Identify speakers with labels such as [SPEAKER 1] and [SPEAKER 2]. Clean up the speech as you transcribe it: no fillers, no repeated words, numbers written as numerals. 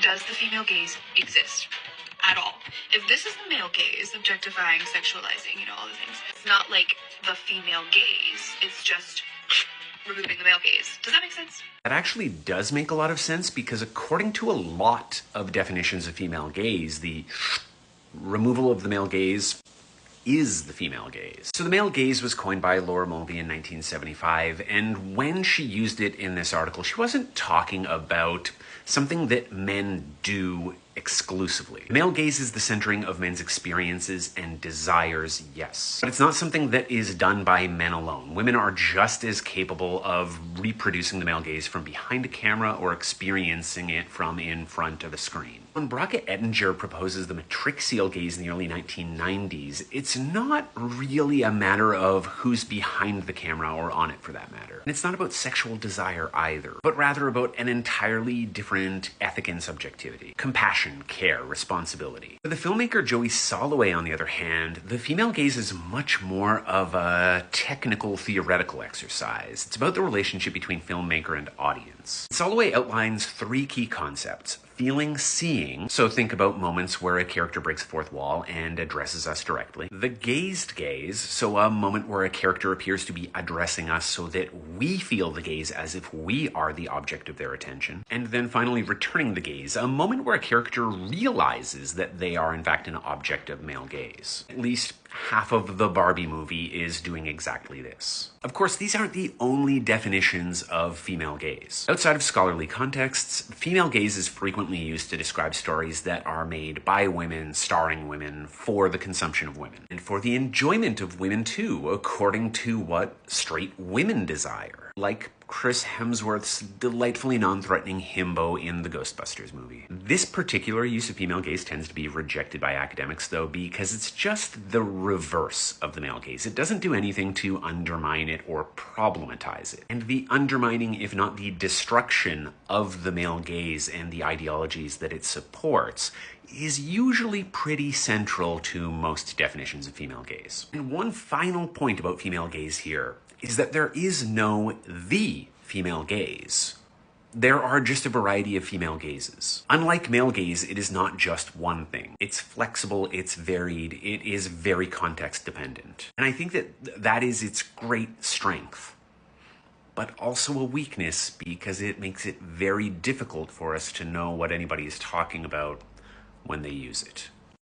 [SPEAKER 1] does the female gaze exist at all? If this is the male gaze, objectifying, sexualizing, all the things, it's not like the female gaze, it's just removing the male gaze. Does that make sense?
[SPEAKER 2] That actually does make a lot of sense, because according to a lot of definitions of female gaze, the removal of the male gaze is the female gaze. So the male gaze was coined by Laura Mulvey in 1975, and when she used it in this article, she wasn't talking about something that men do exclusively. Male gaze is the centering of men's experiences and desires, yes. But it's not something that is done by men alone. Women are just as capable of reproducing the male gaze from behind a camera or experiencing it from in front of a screen. When Bracha Ettinger proposes the matrixial gaze in the early 1990s, it's not really a matter of who's behind the camera or on it for that matter. And it's not about sexual desire either, but rather about an entirely different ethic and subjectivity. Compassion, care, responsibility. For the filmmaker Joey Soloway, on the other hand, the female gaze is much more of a technical, theoretical exercise. It's about the relationship between filmmaker and audience. Soloway outlines three key concepts: feeling, seeing, so think about moments where a character breaks the fourth wall and addresses us directly. The gazed gaze, so a moment where a character appears to be addressing us so that we feel the gaze as if we are the object of their attention. And then finally, returning the gaze, a moment where a character realizes that they are in fact an object of male gaze. At least half of the Barbie movie is doing exactly this. Of course, these aren't the only definitions of female gaze. Outside of scholarly contexts, female gaze is frequently used to describe stories that are made by women, starring women, for the consumption of women, and for the enjoyment of women too, according to what straight women desire. Like Chris Hemsworth's delightfully non-threatening himbo in the Ghostbusters movie. This particular use of female gaze tends to be rejected by academics, though, because it's just the reverse of the male gaze. It doesn't do anything to undermine it or problematize it. And the undermining, if not the destruction, of the male gaze and the ideologies that it supports is usually pretty central to most definitions of female gaze. And one final point about female gaze here is that there is no the female gaze. There are just a variety of female gazes. Unlike male gaze, it is not just one thing. It's flexible, it's varied, it is very context dependent. And I think that that is its great strength, but also a weakness, because it makes it very difficult for us to know what anybody is talking about when they use it.